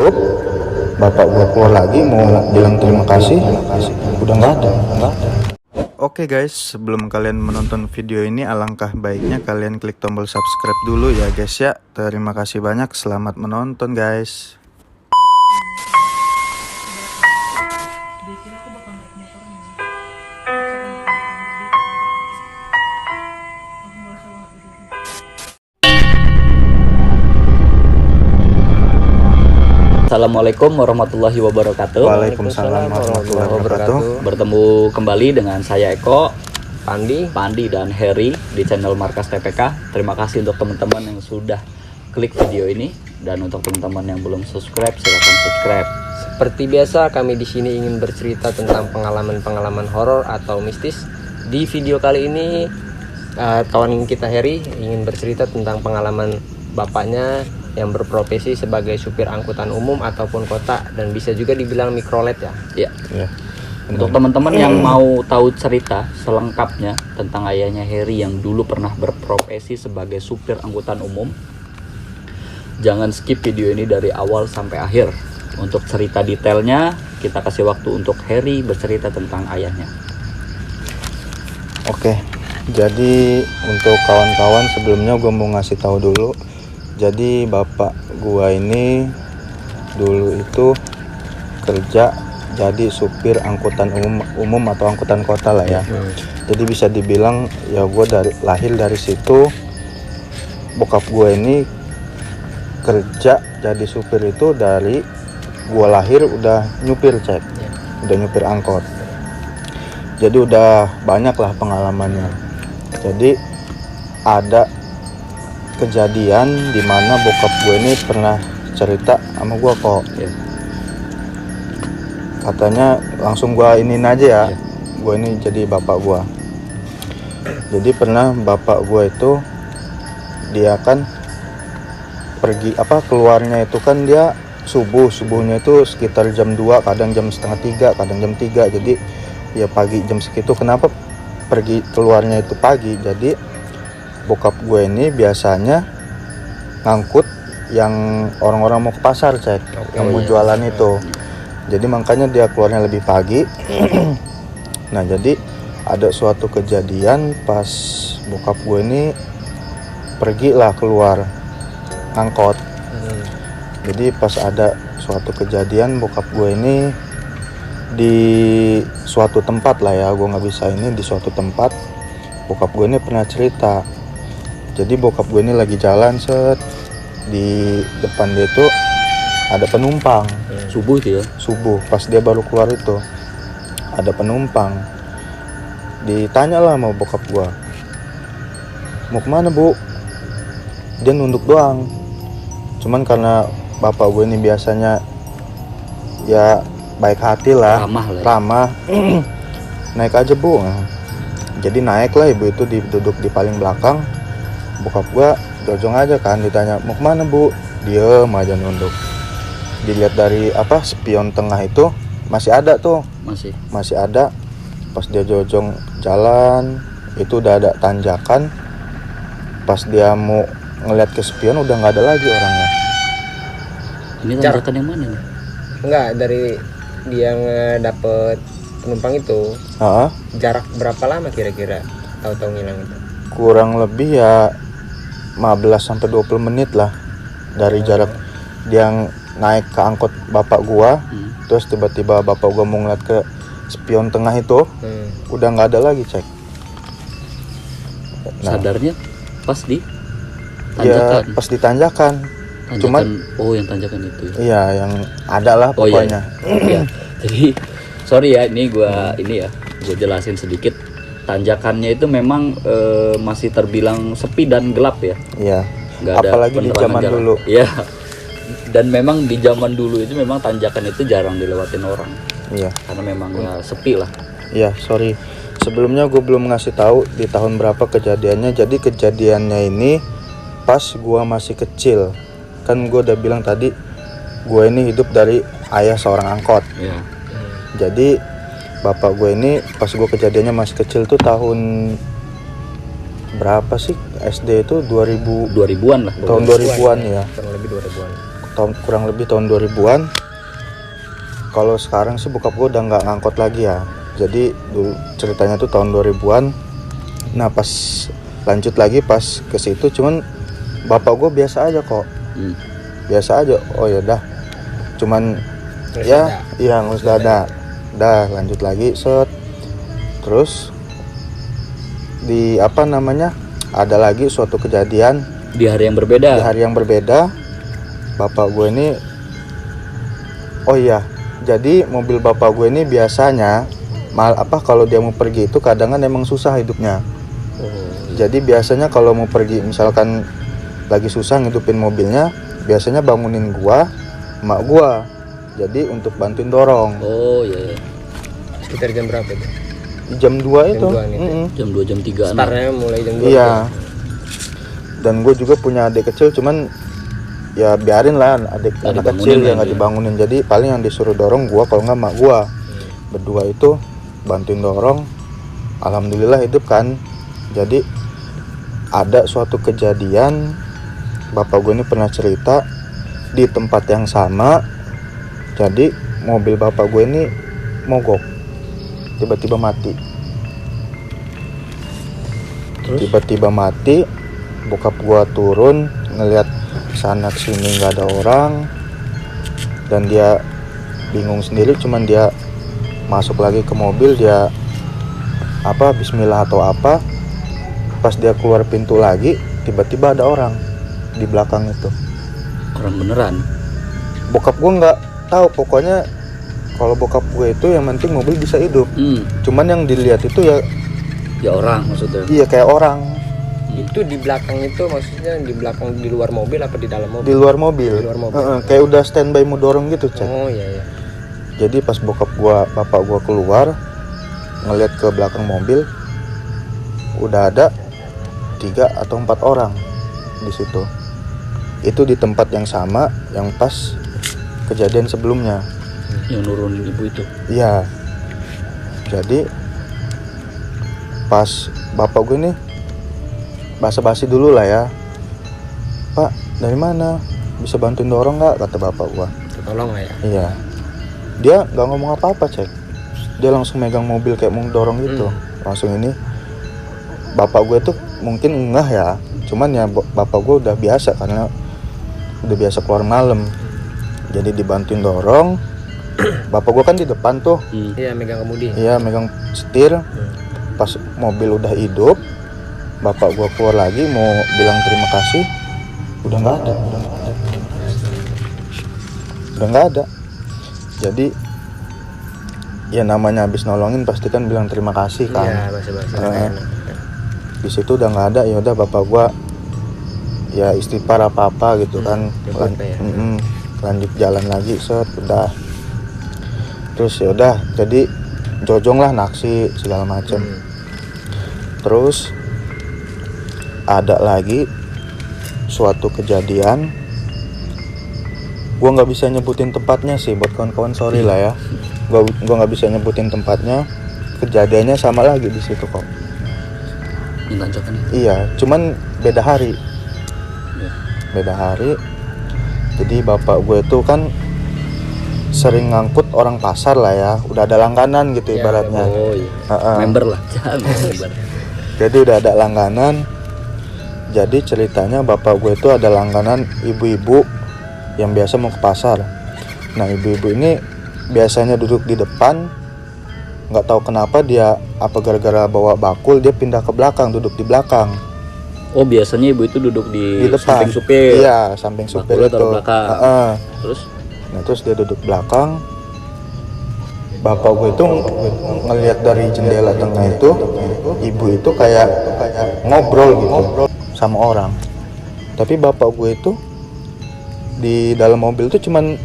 Bapak gua keluar lagi mau bilang terima kasih, udah nggak ada. Oke guys, sebelum kalian menonton video ini, alangkah baiknya kalian klik tombol subscribe dulu ya guys ya. Terima kasih banyak, selamat menonton guys. Assalamualaikum warahmatullahi wabarakatuh. Waalaikumsalam warahmatullahi wabarakatuh. Bertemu kembali dengan saya Eko, Pandi dan Heri di channel Markas TPK. Terima kasih untuk teman-teman yang sudah klik video ini, dan untuk teman-teman yang belum subscribe silahkan subscribe. Seperti biasa, kami di sini ingin bercerita tentang pengalaman-pengalaman horor atau mistis. Di video kali ini kawan kita Heri ingin bercerita tentang pengalaman bapaknya yang berprofesi sebagai supir angkutan umum ataupun kota, dan bisa juga dibilang mikrolet ya. Ya. Untuk teman-teman yang mau tahu cerita selengkapnya tentang ayahnya Heri yang dulu pernah berprofesi sebagai supir angkutan umum, jangan skip video ini dari awal sampai akhir. Untuk cerita detailnya, kita kasih waktu untuk Heri bercerita tentang ayahnya. Oke, jadi untuk kawan-kawan sebelumnya gue mau ngasih tahu dulu. Jadi bapak gua ini dulu itu kerja jadi supir angkutan umum atau angkutan kota lah ya. Jadi bisa dibilang ya gue lahir dari situ. Bokap gue ini kerja jadi supir itu dari gue lahir udah nyupir udah nyupir angkot. Jadi udah banyak lah pengalamannya. Jadi ada kejadian dimana bokap gue ini pernah cerita sama gue kok. Katanya langsung gue iniin aja ya. Gue ini jadi bapak gue. Jadi pernah bapak gue itu dia kan pergi keluarnya itu kan dia subuhnya itu sekitar jam 2, kadang jam setengah 3, kadang jam 3. Jadi ya pagi jam segitu. Kenapa pergi keluarnya itu pagi? Jadi bokap gue ini biasanya ngangkut yang orang-orang mau ke pasar yang mau jualan itu. Jadi makanya dia keluarnya lebih pagi. Nah jadi ada suatu kejadian pas bokap gue ini pergilah keluar ngangkot. Jadi pas ada suatu kejadian bokap gue ini di suatu tempat lah ya, gue nggak bisa ini di suatu tempat. Bokap gue ini pernah cerita. Jadi bokap gue ini lagi jalan di depan dia itu ada penumpang. Subuh itu ya? Subuh, pas dia baru keluar itu ada penumpang. Ditanya lah sama bokap gue, mau kemana bu? Dia nunduk doang. Cuman karena bapak gue ini biasanya ya baik hati lah, ramah. Naik aja bu. Jadi naik lah, ibu itu duduk di paling belakang. Bokap gua jojong aja kan, ditanya mau kemana bu, diem aja nunduk. Dilihat dari spion tengah itu masih ada tuh, masih ada. Pas dia jojong jalan itu udah ada tanjakan. Pas dia mau ngeliat ke spion udah nggak ada lagi orangnya. Ini tanjakan yang mana nih? Enggak, dari dia ngedapet penumpang itu. Jarak berapa lama kira-kira tahu-tahu ngilang itu? Kurang lebih ya 15-20 menit lah dari jarak dia naik ke angkot bapak gua. Terus tiba-tiba bapak gua mau ngeliat ke spion tengah itu udah nggak ada lagi Sadarnya pas di tanjakan? Ya pas di tanjakan. Cuman yang tanjakan itu ya? Iya yang ada lah pokoknya. Iya. Jadi sorry ya, ini gua jelasin sedikit. Tanjakannya itu memang masih terbilang sepi dan gelap ya. Iya. Nggak ada apalagi di zaman dulu. Iya. Dan memang di zaman dulu itu memang tanjakan itu jarang dilewatin orang. Iya. Karena memang ya sepi lah. Iya, sorry. Sebelumnya gue belum ngasih tahu di tahun berapa kejadiannya. Jadi kejadiannya ini pas gue masih kecil. Kan gue udah bilang tadi gue ini hidup dari ayah seorang angkot. Iya. Jadi bapak gue ini pas gue kejadiannya masih kecil tuh tahun berapa sih? SD itu 2000-an lah. Tahun 2000-an ya. Kurang lebih 2000-an. kurang lebih tahun 2000-an. Kalau sekarang sih bokap gue udah nggak ngangkot lagi ya. Jadi dulu ceritanya tuh tahun 2000-an. Nah pas lanjut lagi pas ke situ, cuman bapak gue biasa aja kok. Biasa aja. Oh ya dah. Cuman Ngurus ya dada. iya ngurus dada. Dah lanjut lagi set. Terus di apa namanya? Ada lagi suatu kejadian Di hari yang berbeda. di hari yang berbeda. Bapak gue ini, oh iya, jadi mobil bapak gue ini biasanya kalau dia mau pergi itu kadang emang susah hidupnya. Jadi biasanya kalau mau pergi misalkan lagi susah ngidupin mobilnya, biasanya bangunin gua, emak gua. Jadi untuk bantuin dorong. Oh iya. Sekitar jam berapa itu? Di jam 2 itu. 2 nih. Jam 2 jam 3 Startnya mulai jam 2. Iya. Dan gue juga punya adik kecil, cuman ya biarin lah anak kecil yang nggak dibangunin. Jadi paling yang disuruh dorong gua, kalau nggak mak gua. Berdua itu bantuin dorong. Alhamdulillah hidup kan. Jadi ada suatu kejadian, bapak gue ini pernah cerita di tempat yang sama. Jadi mobil bapak gue ini mogok, tiba-tiba mati. Tiba-tiba mati. Bokap gue turun ngelihat sana sini nggak ada orang, dan dia bingung sendiri. Cuman dia masuk lagi ke mobil, dia Bismillah atau apa. Pas dia keluar pintu lagi, tiba-tiba ada orang di belakang itu. Orang beneran. Bokap gue nggak tahu, pokoknya kalau bokap gue itu yang penting mobil bisa hidup. Cuman yang dilihat itu Ya orang maksudnya. iya kayak orang Itu di belakang itu maksudnya di belakang, di luar mobil apa di dalam mobil? di luar mobil. Di luar mobil. Kayak udah standby mau dorong gitu, Cek. Oh iya. Jadi pas bapak gua keluar ngeliat ke belakang mobil, udah ada 3 atau 4 orang di situ. Itu di tempat yang sama yang pas kejadian sebelumnya. Yang nurunin ibu itu. Iya. Jadi pas bapak gue nih basa-basi dulu lah ya. Pak, dari mana? Bisa bantuin dorong nggak? Kata bapak gua. Tolong lah ya. Iya. Dia nggak ngomong apa-apa, Cek. Dia langsung megang mobil kayak mau dorong gitu. Langsung ini. Bapak gue tuh mungkin enggak ya. Cuman ya bapak gue udah biasa karena udah biasa keluar malam. Jadi dibantuin dorong. Bapak gue kan di depan tuh. Iya, megang kemudi. Iya, megang setir. Pas mobil udah hidup, bapak gua keluar lagi mau bilang terima kasih, udah nggak ada. Jadi ya namanya habis nolongin pasti kan bilang terima kasih kan. Iya, bahasa-bahasa. Di situ udah nggak ada, ya udah bapak gua ya istighfar apa gitu kan. Lanjut jalan lagi, set udah. Terus ya udah, jadi jojong lah naksi segala macem. Terus ada lagi suatu kejadian, gua nggak bisa nyebutin tempatnya sih buat kawan-kawan, sorry lah ya. Gua nggak bisa nyebutin tempatnya. Kejadiannya sama lagi di situ kok. Yang tanjakan itu. Iya, cuman beda hari. Ya. Beda hari. Jadi bapak gue itu kan sering ngangkut orang pasar lah ya, udah ada langganan gitu Ya, ibaratnya. Oh iya. Member lah. Member. Jadi udah ada langganan. Jadi ceritanya bapak gue itu ada langganan ibu-ibu yang biasa mau ke pasar. Nah ibu-ibu ini biasanya duduk di depan. Nggak tahu kenapa dia, apa gara-gara bawa bakul, dia pindah ke belakang, duduk di belakang. Oh biasanya ibu itu duduk di depan. samping supir. Iya, samping supir Bakulnya itu. taruh belakang. Terus? Nah terus dia duduk belakang. Bapak gue itu ngelihat dari jendela tengah itu, ibu itu kayak ngobrol gitu sama orang. Tapi bapak gue itu di dalam mobil itu cuman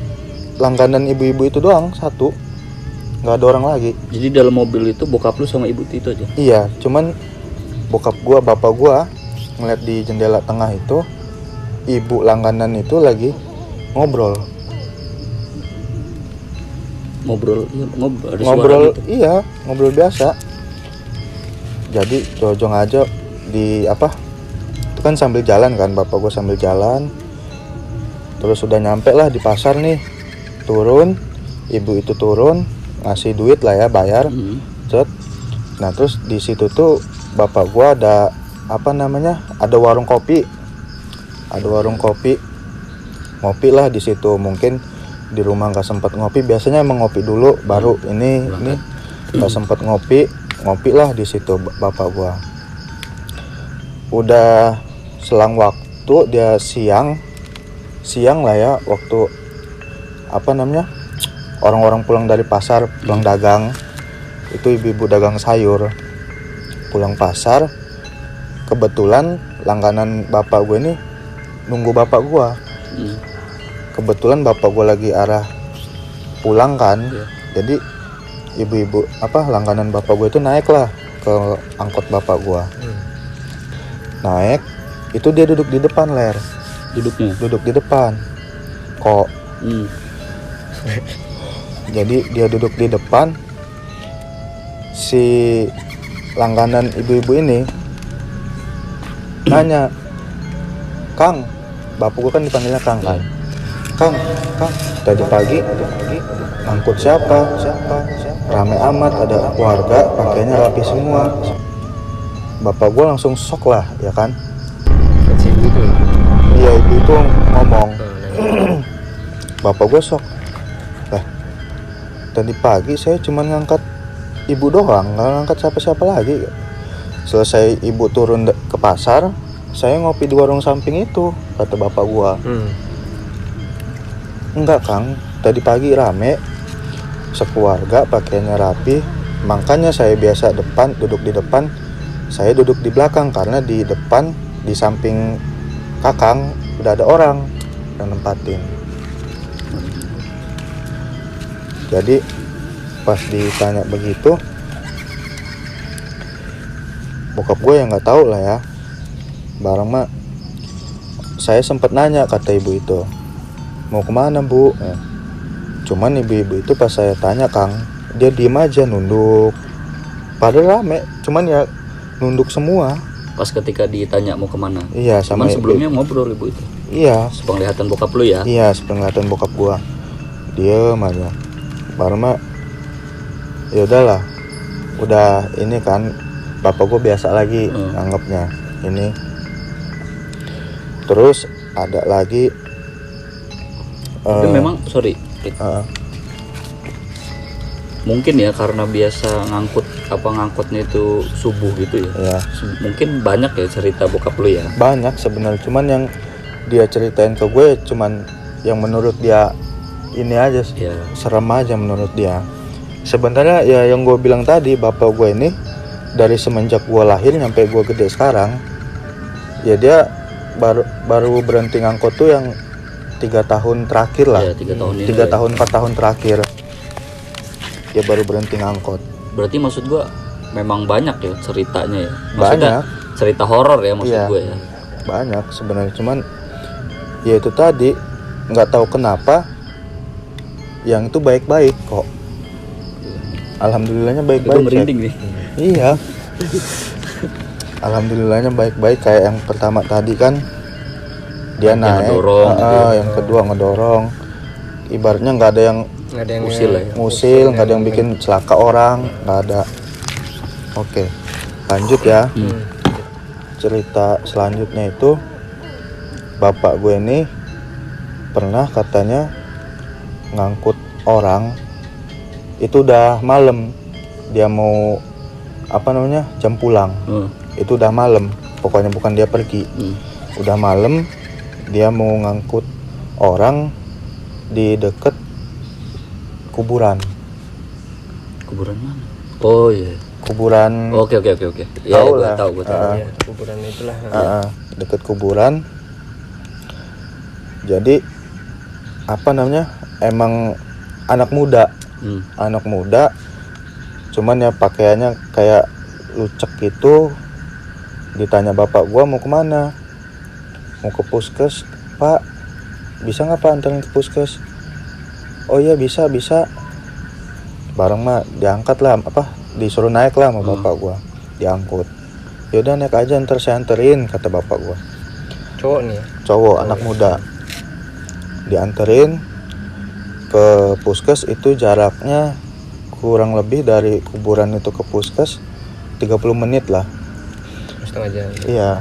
langganan ibu-ibu itu doang, satu, nggak ada orang lagi. Jadi dalam mobil itu bokap lu sama ibu itu aja? Iya, cuman bapak gua ngeliat di jendela tengah itu, ibu langganan itu lagi ngobrol. Ngobrol, iya, ada suara Ngobrol, gitu. iya, ngobrol biasa. Jadi jojong aja di itu kan sambil jalan kan, bapak gua sambil jalan. Terus udah nyampe lah di pasar nih, turun, ibu itu turun ngasih duit lah ya, bayar. Cet. Nah terus di situ tuh bapak gua ada apa namanya, ada warung kopi, ngopi lah di situ. Mungkin di rumah nggak sempat ngopi, biasanya emang ngopi dulu baru ini nggak sempat ngopi lah di situ bapak gua. Udah selang waktu dia siang lah ya, waktu apa namanya, orang-orang pulang dari pasar, pulang dagang, itu ibu-ibu dagang sayur pulang pasar, kebetulan langganan bapak gue ini nunggu bapak gue. Kebetulan bapak gue lagi arah pulang kan, jadi ibu-ibu apa langganan bapak gue itu naik lah ke angkot bapak gue. Naik, itu dia duduk di depan, Ler. Duduk di depan kok. Jadi dia duduk di depan, si langganan ibu-ibu ini nanya, Kang, bapak gue kan dipanggilnya Kang kan, Kang, tadi pagi angkut siapa, rame amat, ada keluarga, pakainya rapi semua. Bapak gue langsung shock lah ya kan. Iya, ibu itu ngomong. Bapak gue shock. Lah, tadi pagi saya cuma ngangkat ibu doang, nggak ngangkat siapa-siapa lagi. Selesai ibu turun ke pasar, saya ngopi di warung samping itu, kata bapak gue. Enggak Kang, tadi pagi rame, sekeluarga pakainya rapi, makanya saya biasa duduk di depan, saya duduk di belakang karena di depan di samping Kakang udah ada orang yang nempatin. Jadi pas ditanya begitu, bokap gue yang nggak tahu lah ya, bareng mah saya sempat nanya, kata ibu itu, mau kemana bu? Cuman ibu-ibu itu pas saya tanya Kang, dia diem aja nunduk, padahal rame, cuman ya nunduk semua. Pas ketika ditanya mau kemana? Iya, sama sebelumnya ngobrol ibu itu. Iya. Sepenglihatan bokap lu ya? Iya, sepenglihatan bokap gua. Diem aja. Baru mah ya udahlah. Udah ini kan bapak gua biasa lagi anggapnya ini. Terus ada lagi tapi memang mungkin ya karena biasa ngangkutnya itu subuh gitu ya. Mungkin banyak ya cerita bokap lu ya. Banyak sebenarnya, cuman yang dia ceritain ke gue cuman yang menurut dia ini aja, serem aja menurut dia. Sebenarnya ya yang gue bilang tadi, bapak gue ini dari semenjak gue lahir sampai gue gede sekarang, ya dia baru berhenti ngangkut tuh yang 3 tahun terakhir lah. 3 tahun 4 tahun terakhir dia baru berhenti ngangkut. Berarti maksud gue memang banyak ya ceritanya ya. Maksudnya banyak cerita horor ya maksud gue ya. Banyak sebenarnya, cuman ya itu tadi nggak tahu kenapa yang itu baik-baik kok. Alhamdulillahnya baik-baik. Itu merinding nih. Iya. Alhamdulillahnya baik-baik. Kayak yang pertama tadi kan dia naik, ngedorong, yang kedua ngedorong. Ibaratnya nggak ada yang ngusil, nggak ada yang bikin celaka orang, nggak ada. Oke, lanjut ya. Cerita selanjutnya itu, bapak gue ini pernah katanya ngangkut orang, itu udah malam, dia mau jam pulang. Itu udah malam, pokoknya bukan dia pergi. Udah malam, dia mau ngangkut orang di deket kuburan. Kuburan mana? Oh iya. Kuburan. Oke. Ya, tahu lah. Tahu. Kuburan itulah. Deket kuburan. Jadi emang anak muda. Anak muda. Cuman ya pakaiannya kayak lucek gitu. Ditanya bapak gua mau kemana? Mau ke puskes, Pak. Bisa nggak Pak anterin ke puskes? Oh iya bisa. Bareng mah diangkat lah, disuruh naik lah sama bapak gua, diangkut. Yaudah naik aja, ntar saya anterin, kata bapak gua. Cowok nih ya? Cowok, anak muda. dianterin ke puskes. Itu jaraknya kurang lebih dari kuburan itu ke puskes 30 menit lah. Setengah jam. Iya,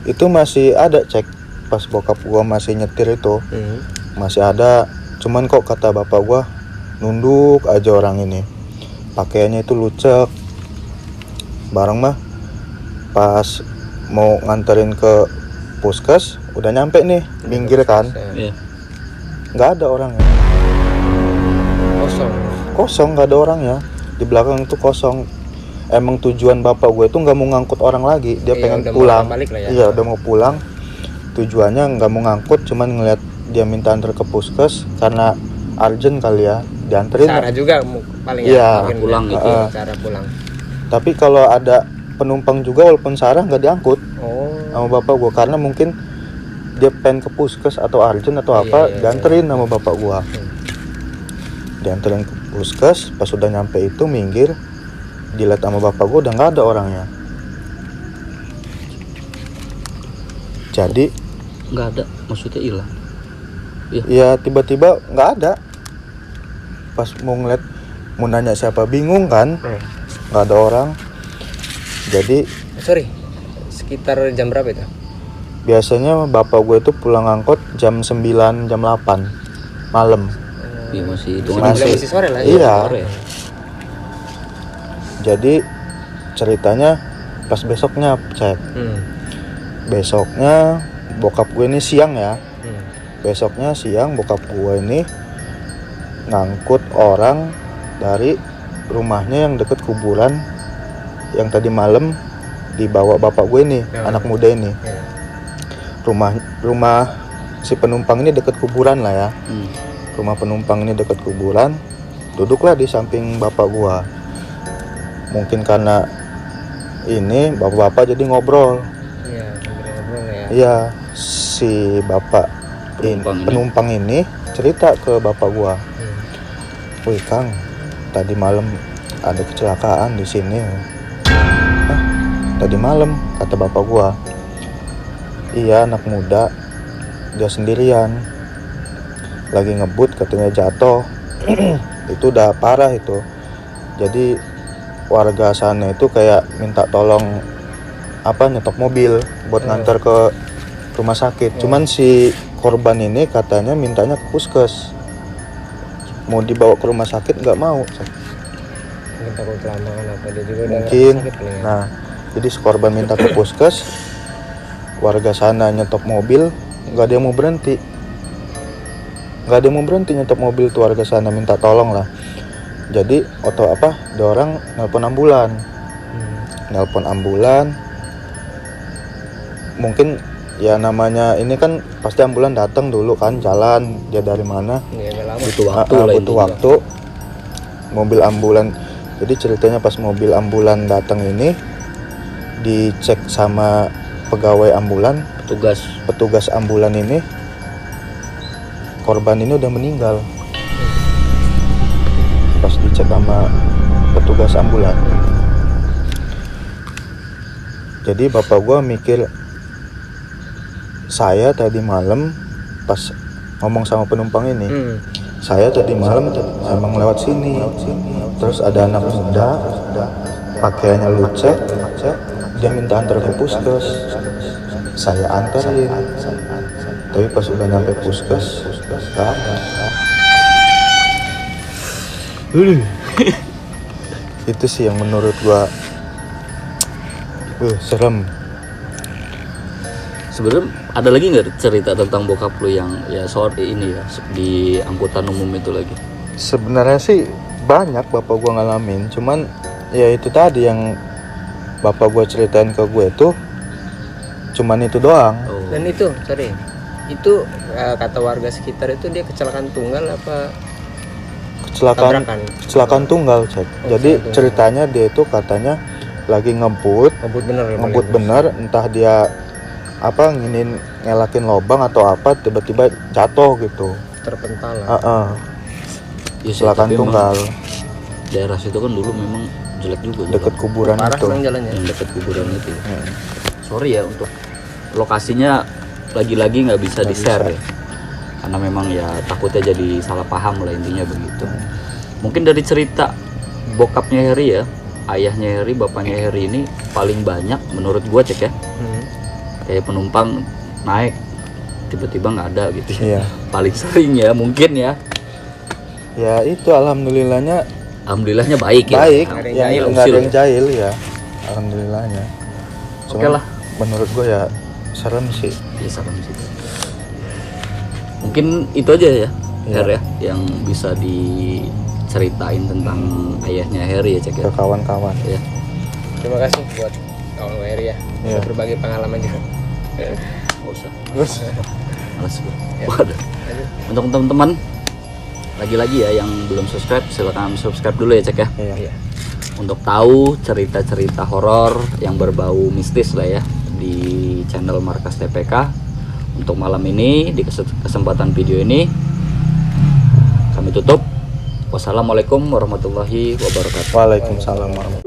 itu masih ada cek pas bokap gua masih nyetir itu. Masih ada, cuman kok kata bapak gua nunduk aja orang ini, pakaiannya itu lucek. Bareng mah pas mau nganterin ke puskes udah nyampe nih, minggir kan, Iya. nggak ada orangnya, kosong, nggak ada orangnya. Di belakang itu kosong. Emang tujuan bapak gue itu nggak mau ngangkut orang lagi, dia pengen udah pulang. mau balik lah ya. Iya, udah mau pulang. Tujuannya nggak mau ngangkut, cuman ngeliat dia minta antar ke puskes karena urgent kali ya, dianterin. Cara juga paling Iya, mungkin pulang ya, gitu. cara pulang. Tapi kalau ada penumpang juga walaupun Sarah nggak diangkut sama bapak gua, karena mungkin dia pengen ke puskes atau urgent atau apa, dianterin sama bapak gua. Dianterin ke puskes, pas sudah nyampe itu minggir, dilihat sama bapak gua udah nggak ada orangnya. Jadi Nggak ada, maksudnya hilang. ya tiba-tiba nggak ada. Pas mau ngeliat, mau nanya siapa, bingung kan, nggak ada orang. Jadi Sorry, sekitar jam berapa itu? biasanya bapak gue itu pulang angkot jam 9, jam 8 malam. Iya, masih hitungan Masih sore lah. Iya. sore. Jadi ceritanya pas besoknya cek. Besoknya bokap gue ini siang ya. Besoknya siang bokap gue ini ngangkut orang dari rumahnya yang deket kuburan yang tadi malam dibawa bapak gue ini, anak muda ini. Rumah si penumpang ini deket kuburan lah ya. Rumah penumpang ini deket kuburan. Duduklah di samping bapak gue. Mungkin karena ini bapak-bapak jadi ngobrol. Iya, ngobrol ya. Iya, si bapak penumpang ini cerita ke bapak gua. Wih Kang, tadi malam ada kecelakaan di sini. Hah? Tadi malam, kata bapak gua. Iya, anak muda, dia sendirian, lagi ngebut, katanya jatuh. Itu udah parah itu. Jadi warga sana itu kayak minta tolong nyetop mobil buat ngantar ke rumah sakit. Cuman si korban ini katanya mintanya ke puskes, mau dibawa ke rumah sakit nggak mau. Mungkin takut kelamaan apa dia juga Mungkin. udah sakit kali ya. Nah, jadi si korban minta ke puskes, warga sana nyetop mobil, nggak ada yang mau berhenti. Nggak ada yang mau berhenti nyetop mobil tuh, warga sana minta tolong lah. Jadi dia orang nelpon ambulan. Nelpon ambulan. Mungkin ya namanya ini kan pasti ambulan datang dulu kan, jalan dia dari mana. Iya, udah lama. Butuh waktu lah Butuh ini. waktu. Mobil ambulan. Jadi ceritanya pas mobil ambulan datang ini dicek sama pegawai ambulan, petugas ambulan ini, korban ini udah meninggal. Pas dicek sama petugas ambulan. Jadi bapak gua mikir, saya tadi malam pas ngomong sama penumpang ini, saya tadi malam emang lewat sini, terus ada anak muda pakaiannya lucek, dia minta antar ke puskes, saya antarin, tapi pas udah nyampe puskes gak ada. Itu sih yang menurut gua serem. Sebenarnya ada lagi nggak cerita tentang bokap lu yang ya soal ini ya di angkutan umum itu lagi? Sebenarnya sih banyak bapak gua ngalamin, cuman ya itu tadi yang bapak gua ceritain ke gue tuh cuman itu doang. Dan itu, itu kata warga sekitar itu dia kecelakaan tunggal apa tabrakan? Kecelakaan tunggal, cek. Jadi ceritanya dia itu katanya lagi ngebut bener, entah dia nginin ngelakin lobang atau apa, tiba-tiba jatuh gitu, terpental lah. Ya, kecelakaan tapi tunggal. Daerah situ kan dulu memang jelek juga Deket kuburan Parah itu. memang jalannya. yang dekat kuburan itu. Sorry ya untuk lokasinya lagi-lagi nggak bisa di share ya. karena memang ya takutnya jadi salah paham lah, intinya begitu. Mungkin dari cerita bokapnya Heri ya, ayahnya Heri, bapaknya Heri ini paling banyak menurut gua cek ya, kayak penumpang naik tiba-tiba nggak ada gitu ya. Iya. Paling sering ya mungkin ya. Ya itu alhamdulillahnya Alhamdulillahnya baik ya. baik, Nggak ada yang yang jahil. nggak ada yang jahil ya, alhamdulillahnya. Oke Cuman lah. menurut gue ya serem sih. Ya, serem sih. Mungkin itu aja ya, Iya. Her ya, yang bisa diceritain tentang ayahnya Heri ya cek ya. Ke kawan-kawan. Ya. Terima kasih buat kawan Heri ya, bisa Iya. berbagi pengalaman juga. Nggak usah. Terus Males gue. Ya. Waduh. Untuk teman-teman lagi-lagi ya yang belum subscribe, silakan subscribe dulu ya cek ya. iya. Iya. Untuk tahu cerita-cerita horor yang berbau mistis lah ya di channel Markas TPK. Untuk malam ini di kesempatan video ini kami tutup. Wassalamualaikum warahmatullahi wabarakatuh. Waalaikumsalam warahmatullahi wabarakatuh.